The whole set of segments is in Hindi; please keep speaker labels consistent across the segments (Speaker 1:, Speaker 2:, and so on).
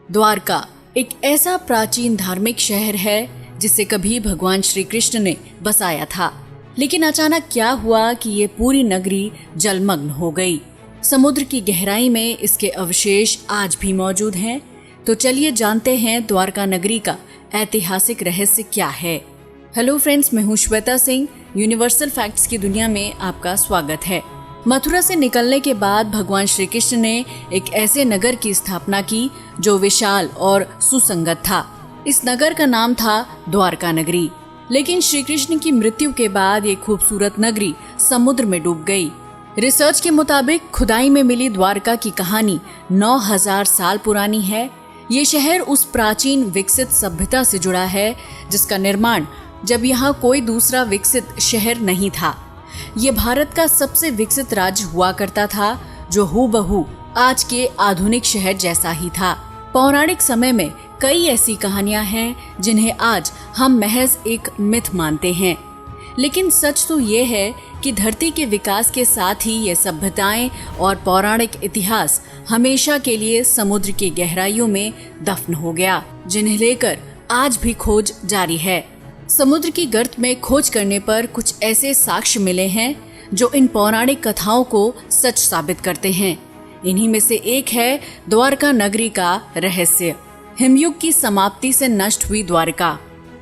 Speaker 1: द्वारका एक ऐसा प्राचीन धार्मिक शहर है जिसे कभी भगवान श्री कृष्ण ने बसाया था, लेकिन अचानक क्या हुआ कि ये पूरी नगरी जलमग्न हो गई। समुद्र की गहराई में इसके अवशेष आज भी मौजूद हैं। तो चलिए जानते हैं द्वारका नगरी का ऐतिहासिक रहस्य क्या है। हेलो फ्रेंड्स, मैं हूँ श्वेता सिंह। यूनिवर्सल फैक्ट्स की दुनिया में आपका स्वागत है। मथुरा से निकलने के बाद भगवान श्री कृष्ण ने एक ऐसे नगर की स्थापना की जो विशाल और सुसंगत था। इस नगर का नाम था द्वारका नगरी। लेकिन श्री कृष्ण की मृत्यु के बाद ये खूबसूरत नगरी समुद्र में डूब गई। रिसर्च के मुताबिक खुदाई में मिली द्वारका की कहानी 9000 साल पुरानी है। ये शहर उस प्राचीन विकसित सभ्यता से जुड़ा है जिसका निर्माण जब यहाँ कोई दूसरा विकसित शहर नहीं था। ये भारत का सबसे विकसित राज्य हुआ करता था जो हूबहू आज के आधुनिक शहर जैसा ही था। पौराणिक समय में कई ऐसी कहानियां हैं जिन्हें आज हम महज एक मिथ मानते हैं, लेकिन सच तो ये है कि धरती के विकास के साथ ही ये सभ्यताएं और पौराणिक इतिहास हमेशा के लिए समुद्र की गहराइयों में दफन हो गया, जिन्हें लेकर आज भी खोज जारी है। समुद्र की गर्त में खोज करने पर कुछ ऐसे साक्ष्य मिले हैं जो इन पौराणिक कथाओं को सच साबित करते हैं। इन्हीं में से एक है द्वारका नगरी का रहस्य। हिमयुग की समाप्ति से नष्ट हुई द्वारका।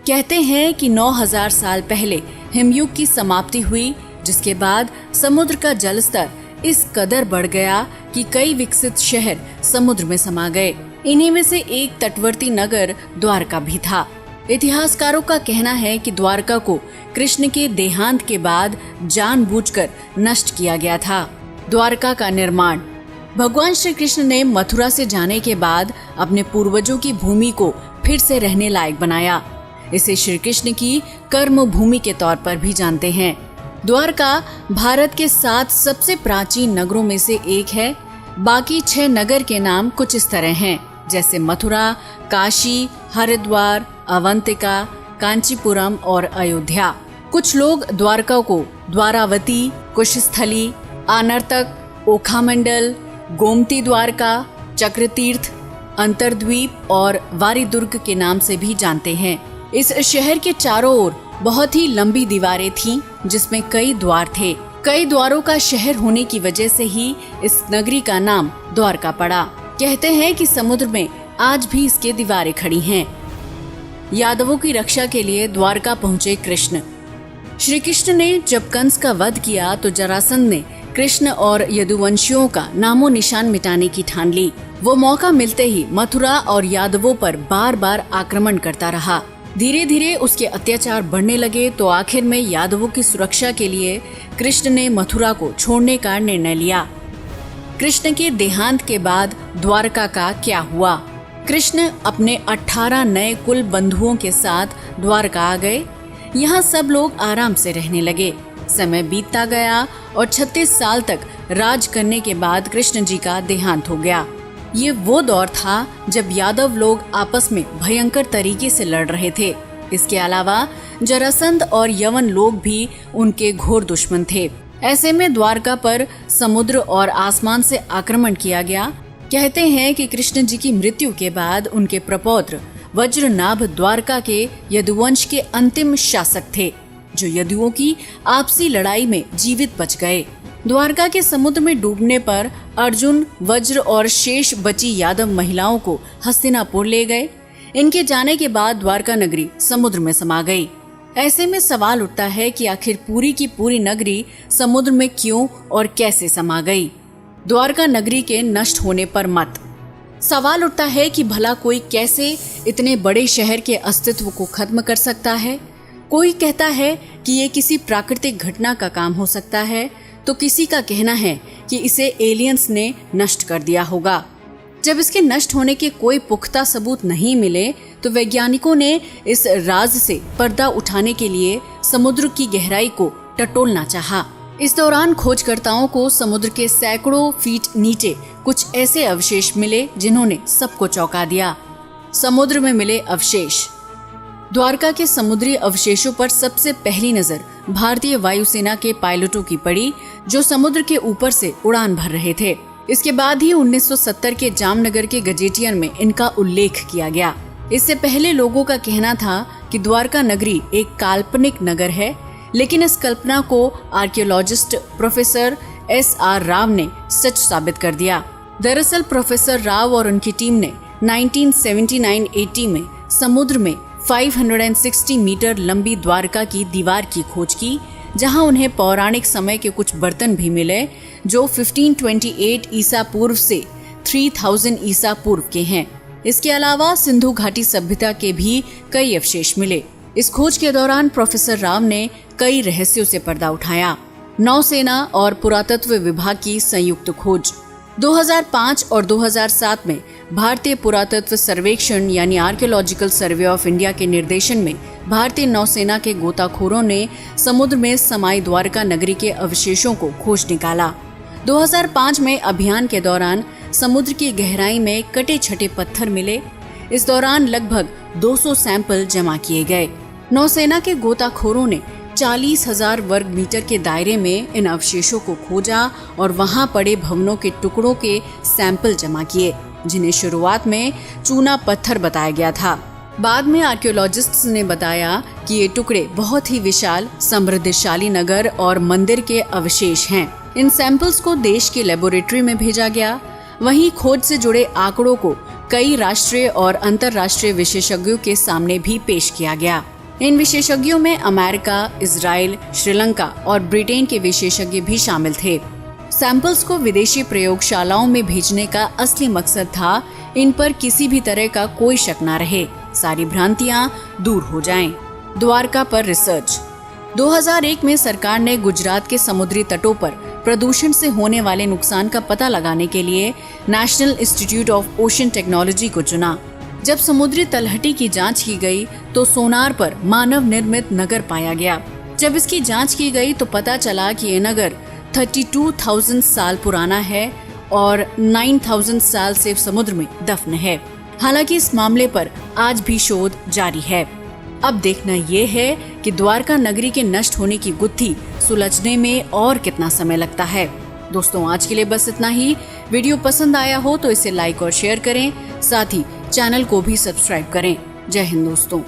Speaker 1: कहते हैं कि 9000 साल पहले हिमयुग की समाप्ति हुई, जिसके बाद समुद्र का जलस्तर इस कदर बढ़ गया कि कई विकसित शहर समुद्र में समा गए। इन्हीं में से एक तटवर्ती नगर द्वारका भी था। इतिहासकारों का कहना है कि द्वारका को कृष्ण के देहांत के बाद जानबूझकर नष्ट किया गया था। द्वारका का निर्माण भगवान श्री कृष्ण ने मथुरा से जाने के बाद अपने पूर्वजों की भूमि को फिर से रहने लायक बनाया। इसे श्री कृष्ण की कर्म भूमि के तौर पर भी जानते हैं। द्वारका भारत के 7 सबसे प्राचीन नगरों में से एक है। बाकी 6 नगर के नाम कुछ इस तरह हैं, जैसे मथुरा, काशी, हरिद्वार, अवंतिका, कांचीपुरम और अयोध्या। कुछ लोग द्वारका को द्वारावती, कुशस्थली, आनर्तक, ओखामंडल, गोमती द्वारका, चक्रतीर्थ, अंतरद्वीप और वारीदुर्ग के नाम से भी जानते हैं। इस शहर के चारों ओर बहुत ही लंबी दीवारें थीं, जिसमें कई द्वार थे। कई द्वारों का शहर होने की वजह से ही इस नगरी का नाम द्वारका पड़ा। कहते हैं कि समुद्र में आज भी इसके दीवारें खड़ी हैं। यादवों की रक्षा के लिए द्वारका पहुंचे कृष्ण। श्री कृष्ण ने जब कंस का वध किया तो जरासंध ने कृष्ण और यदुवंशियों का नामो निशान मिटाने की ठान ली। वो मौका मिलते ही मथुरा और यादवों पर बार बार आक्रमण करता रहा। धीरे धीरे उसके अत्याचार बढ़ने लगे तो आखिर में यादवों की सुरक्षा के लिए कृष्ण ने मथुरा को छोड़ने का निर्णय लिया। कृष्ण के देहांत के बाद द्वारका का क्या हुआ? कृष्ण अपने 18 नए कुल बंधुओं के साथ द्वारका आ गए। यहाँ सब लोग आराम से रहने लगे। समय बीतता गया और 36 साल तक राज करने के बाद कृष्ण जी का देहांत हो गया। ये वो दौर था जब यादव लोग आपस में भयंकर तरीके से लड़ रहे थे। इसके अलावा जरासंध और यवन लोग भी उनके घोर दुश्मन थे। ऐसे में द्वारका पर समुद्र और आसमान से आक्रमण किया गया। कहते हैं कि कृष्ण जी की मृत्यु के बाद उनके प्रपौत्र वज्रनाभ द्वारका के यदुवंश के अंतिम शासक थे, जो यदुओं की आपसी लड़ाई में जीवित बच गए। द्वारका के समुद्र में डूबने पर अर्जुन, वज्र और शेष बची यादव महिलाओं को हस्तिनापुर ले गए। इनके जाने के बाद द्वारका नगरी समुद्र में समा गई। ऐसे में सवाल उठता है कि आखिर पूरी की पूरी नगरी समुद्र में क्यों और कैसे समा गई? द्वारका नगरी के नष्ट होने पर मत सवाल उठता है कि भला कोई कैसे इतने बड़े शहर के अस्तित्व को खत्म कर सकता है। कोई कहता है कि ये किसी प्राकृतिक घटना का काम हो सकता है, तो किसी का कहना है कि इसे एलियंस ने नष्ट कर दिया होगा। जब इसके नष्ट होने के कोई पुख्ता सबूत नहीं मिले तो वैज्ञानिकों ने इस राज से पर्दा उठाने के लिए समुद्र की गहराई को टटोलना चाहा। इस दौरान खोजकर्ताओं को समुद्र के सैकड़ों फीट नीचे कुछ ऐसे अवशेष मिले जिन्होंने सबको चौंका दिया। समुद्र में मिले अवशेष। द्वारका के समुद्री अवशेषों पर सबसे पहली नजर भारतीय वायुसेना के पायलटों की पड़ी, जो समुद्र के ऊपर से उड़ान भर रहे थे। इसके बाद ही 1970 के जामनगर के गजेटियन में इनका उल्लेख किया गया। इससे पहले लोगों का कहना था कि द्वारका नगरी एक काल्पनिक नगर है, लेकिन इस कल्पना को आर्कियोलॉजिस्ट प्रोफेसर S.R. राव ने सच साबित कर दिया। दरअसल प्रोफेसर राव और उनकी टीम ने 1979-80 में समुद्र में 560 मीटर लंबी द्वारका की दीवार की खोज की, जहां उन्हें पौराणिक समय के कुछ बर्तन भी मिले जो 1528 ईसा पूर्व से 3000 ईसा पूर्व के हैं। इसके अलावा सिंधु घाटी सभ्यता के भी कई अवशेष मिले। इस खोज के दौरान प्रोफेसर राव ने कई रहस्यों से पर्दा उठाया। नौसेना और पुरातत्व विभाग की संयुक्त खोज। 2005 और 2007 में भारतीय पुरातत्व सर्वेक्षण यानी आर्कियोलॉजिकल सर्वे ऑफ इंडिया के निर्देशन में भारतीय नौसेना के गोताखोरों ने समुद्र में समाई द्वारका नगरी के अवशेषों को खोज निकाला। 2005 में अभियान के दौरान समुद्र की गहराई में कटे छटे पत्थर मिले। इस दौरान लगभग 200 सैंपल जमा किए गए। नौसेना के गोताखोरों ने 40,000 वर्ग मीटर के दायरे में इन अवशेषों को खोजा और वहां पड़े भवनों के टुकड़ों के सैंपल जमा किए, जिन्हें शुरुआत में चूना पत्थर बताया गया था। बाद में आर्कियोलॉजिस्ट्स ने बताया कि ये टुकड़े बहुत ही विशाल समृद्धशाली नगर और मंदिर के अवशेष हैं। इन सैंपल्स को देश की लेबोरेटरी में भेजा गया। वहीं खोज से जुड़े आंकड़ों को कई राष्ट्रीय और अंतर्राष्ट्रीय विशेषज्ञों के सामने भी पेश किया गया। इन विशेषज्ञों में अमेरिका, इजराइल, श्रीलंका और ब्रिटेन के विशेषज्ञ भी शामिल थे। सैंपल्स को विदेशी प्रयोगशालाओं में भेजने का असली मकसद था इन पर किसी भी तरह का कोई शक न रहे, सारी भ्रांतियां दूर हो जाएं। द्वारका पर रिसर्च। 2001 में सरकार ने गुजरात के समुद्री तटों पर प्रदूषण से होने वाले नुकसान का पता लगाने के लिए national institute of ocean technology को चुना। जब समुद्री तलहटी की जांच की गई तो सोनार पर मानव निर्मित नगर पाया गया। जब इसकी जांच की गई तो पता चला कि ये नगर 32,000 साल पुराना है और 9,000 साल से समुद्र में दफन है। हालांकि इस मामले पर आज भी शोध जारी है। अब देखना ये है कि द्वारका नगरी के नष्ट होने की गुत्थी सुलझने में और कितना समय लगता है। दोस्तों, आज के लिए बस इतना ही। वीडियो पसंद आया हो तो इसे लाइक और शेयर करें, साथ ही चैनल को भी सब्सक्राइब करें। जय हिंद दोस्तों।